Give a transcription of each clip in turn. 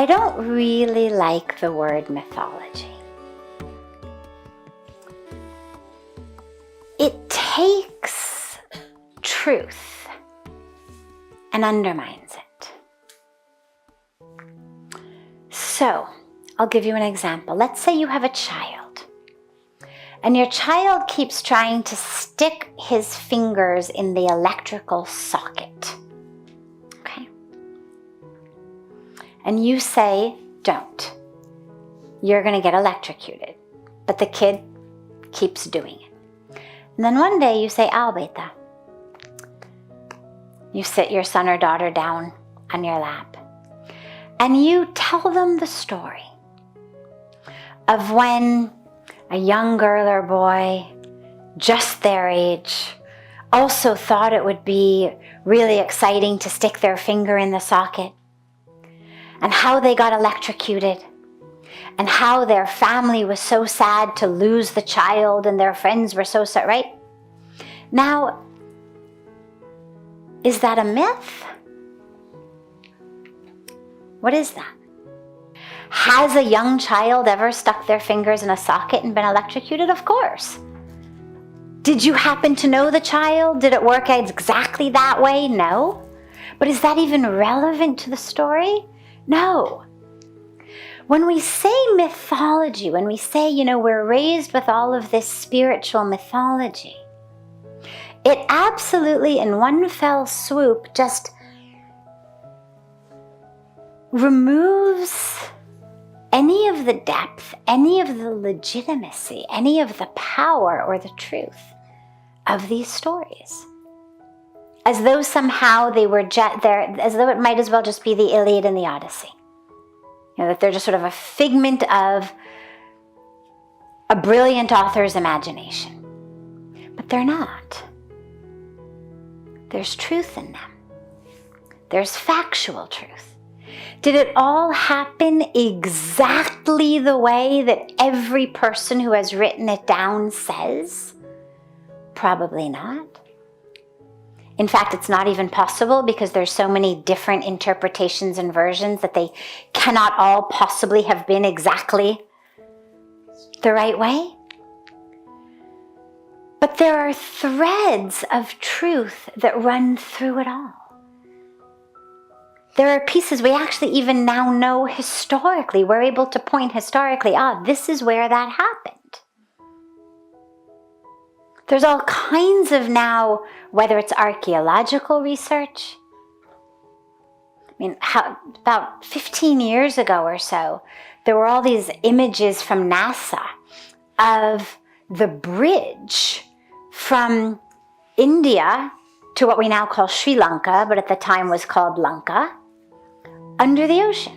I don't really like the word mythology. It takes truth and undermines it. So, I'll give you an example. Let's say you have a child, and your child keeps trying to stick his fingers in the electrical socket. Okay? And you say, don't. You're going to get electrocuted. But the kid keeps doing it. And then one day you say, "Ow, beta." You sit your son or daughter down on your lap, and you tell them the story of when a young girl or boy, just their age, also thought it would be really exciting to stick their finger in the socket, and how they got electrocuted, and how their family was so sad to lose the child, and their friends were so sad, right? Now, is that a myth? What is that? Has a young child ever stuck their fingers in a socket and been electrocuted? Of course. Did you happen to know the child? Did it work out exactly that way? No. But is that even relevant to the story? No. When we say mythology, when we say, we're raised with all of this spiritual mythology, it absolutely, in one fell swoop, just removes any of the depth, any of the legitimacy, any of the power or the truth of these stories. As though somehow they were there, as though it might as well just be the Iliad and the Odyssey. That they're just sort of a figment of a brilliant author's imagination. But they're not. There's truth in them. There's factual truth. Did it all happen exactly the way that every person who has written it down says? Probably not. In fact, it's not even possible because there's so many different interpretations and versions that they cannot all possibly have been exactly the right way. But there are threads of truth that run through it all. There are pieces we actually even now know historically. We're able to point historically, this is where that happened. There's all kinds of now, whether it's archaeological research. About 15 years ago or so, there were all these images from NASA of the bridge from India to what we now call Sri Lanka, but at the time was called Lanka, under the ocean.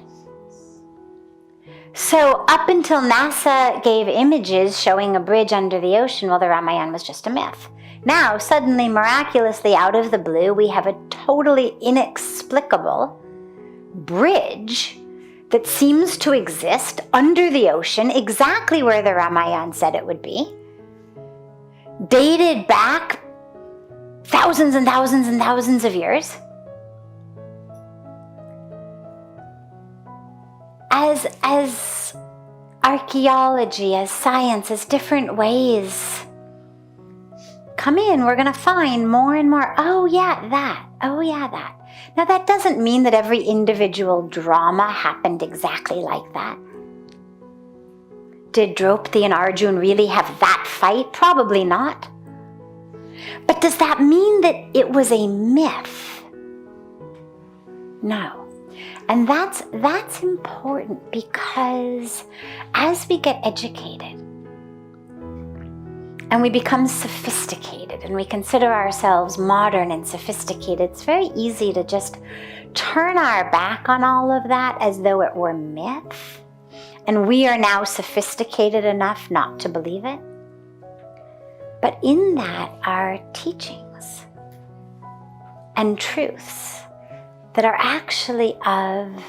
So up until NASA gave images showing a bridge under the ocean, the Ramayana was just a myth. Now, suddenly, miraculously, out of the blue, we have a totally inexplicable bridge that seems to exist under the ocean, exactly where the Ramayana said it would be, dated back thousands and thousands and thousands of years. As archaeology, as science, as different ways come in, we're going to find more and more, that. Now, that doesn't mean that every individual drama happened exactly like that. Did Draupadi and Arjun really have that fight? Probably not. But does that mean that it was a myth? No. And that's important because as we get educated and we become sophisticated and we consider ourselves modern and sophisticated, it's very easy to just turn our back on all of that as though it were myth, and we are now sophisticated enough not to believe it. But in that are teachings and truths that are actually of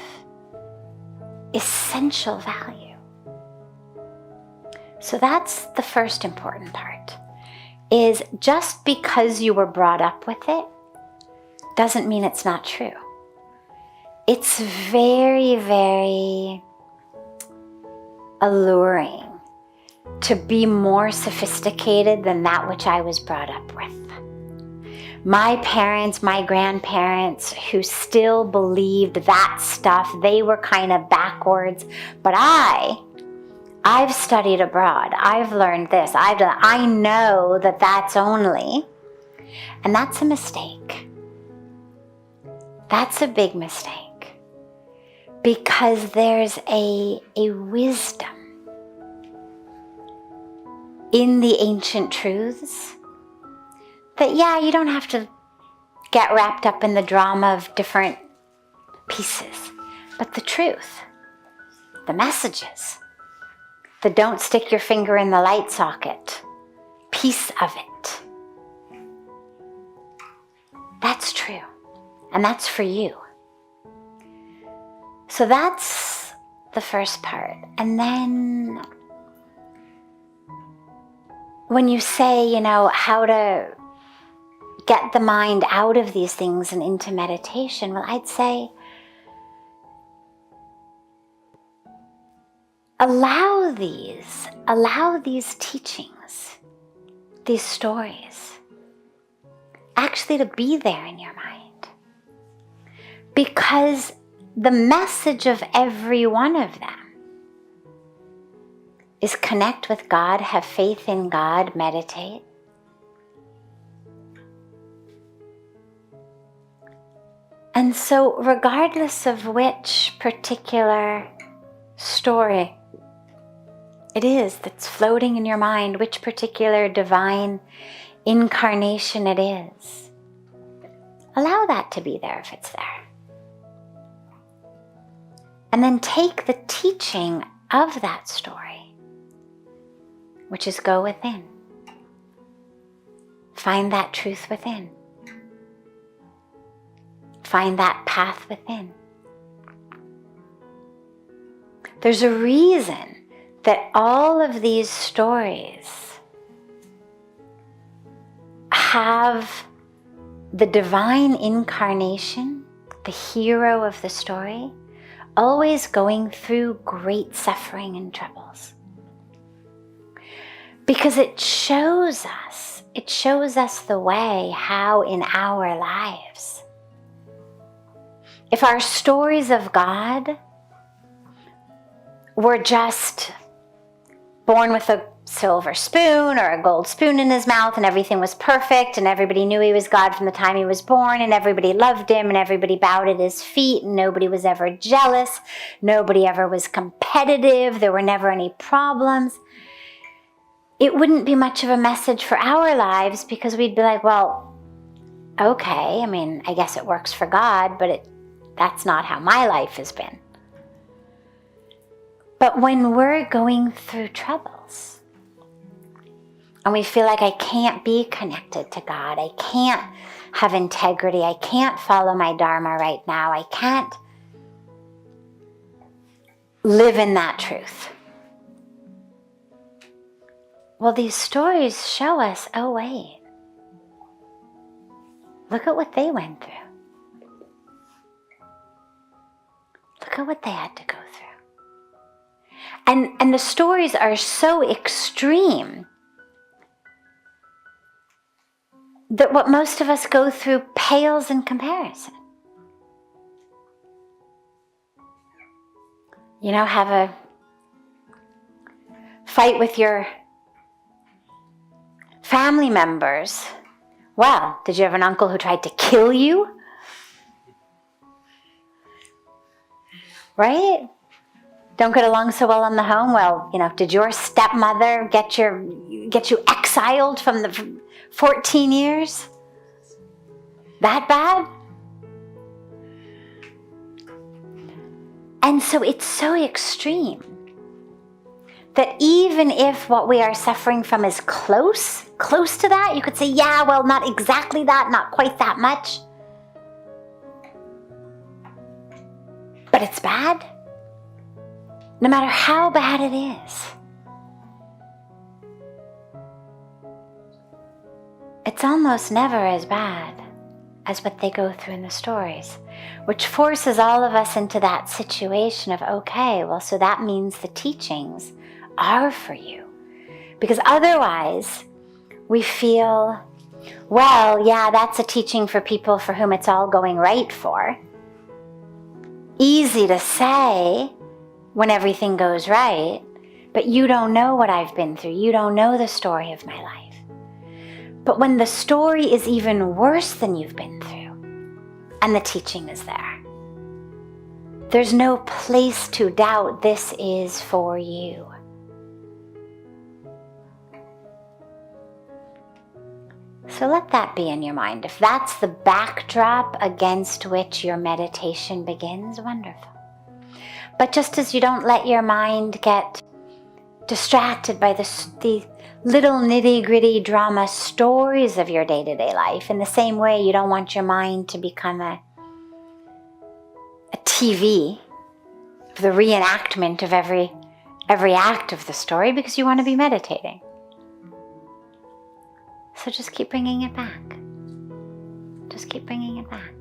essential value. So that's the first important part, is just because you were brought up with it doesn't mean it's not true. it's very, very alluring to be more sophisticated than that which I was brought up with. My parents, my grandparents, who still believed that stuff, they were kind of backwards. But I've studied abroad. I've learned this. I know that that's only, and that's a mistake. That's a big mistake, because there's a wisdom in the ancient truths that, yeah, you don't have to get wrapped up in the drama of different pieces, but the truth, the messages, the don't stick your finger in the light socket piece of it, that's true. And that's for you. So that's the first part. And then when you say, how to get the mind out of these things and into meditation, well, I'd say allow these teachings, these stories, actually to be there in your mind. Because the message of every one of them is connect with God, have faith in God, meditate. And so regardless of which particular story it is that's floating in your mind, which particular divine incarnation it is, allow that to be there if it's there. And then take the teaching of that story, which is go within. Find that truth within. Find that path within. There's a reason that all of these stories have the divine incarnation, the hero of the story, always going through great suffering and troubles. Because it shows us the way how in our lives, if our stories of God were just born with a silver spoon or a gold spoon in his mouth and everything was perfect and everybody knew he was God from the time he was born and everybody loved him and everybody bowed at his feet and nobody was ever jealous, nobody ever was competitive, there were never any problems, it wouldn't be much of a message for our lives, because we'd be like, well, okay, I guess it works for God, but that's not how my life has been. But when we're going through troubles, and we feel like I can't be connected to God, I can't have integrity, I can't follow my Dharma right now, I can't live in that truth. Well, these stories show us, oh wait, look at what they went through. Look at what they had to go through. And the stories are so extreme that what most of us go through pales in comparison. Have a fight with your family members. Well, did you have an uncle who tried to kill you? Right? Don't get along so well in the home? Well, did your stepmother get you exiled from the 14 years? That bad? And so it's so extreme that even if what we are suffering from is close to that, you could say, yeah, well, not exactly that, not quite that much, but it's bad. No matter how bad it is, it's almost never as bad as what they go through in the stories, which forces all of us into that situation of, okay, well, so that means the teachings are for you. Because otherwise, we feel, well, yeah, that's a teaching for people for whom it's all going right for. Easy to say when everything goes right, but you don't know what I've been through. You don't know the story of my life. But when the story is even worse than you've been through, and the teaching is there, there's no place to doubt this is for you. So let that be in your mind. If that's the backdrop against which your meditation begins, wonderful. But just as you don't let your mind get distracted by the little nitty-gritty drama stories of your day-to-day life, in the same way you don't want your mind to become a TV, the reenactment of every act of the story, because you want to be meditating. So just keep bringing it back. Just keep bringing it back.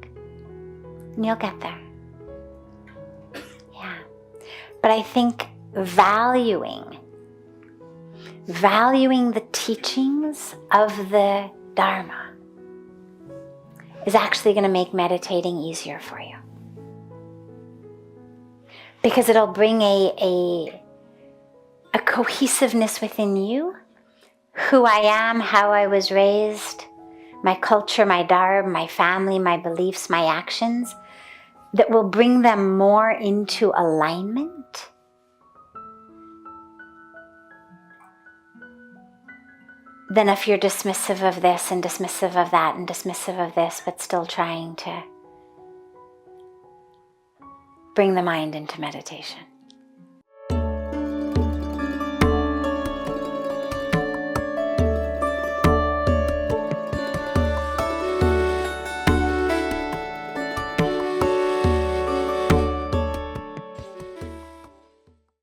And you'll get there. Yeah. But I think valuing the teachings of the Dharma is actually going to make meditating easier for you. Because it'll bring a cohesiveness within you. Who I am, how I was raised, my culture, my dharma, my family, my beliefs, my actions, that will bring them more into alignment. Than if you're dismissive of this and dismissive of that and dismissive of this, but still trying to bring the mind into meditation.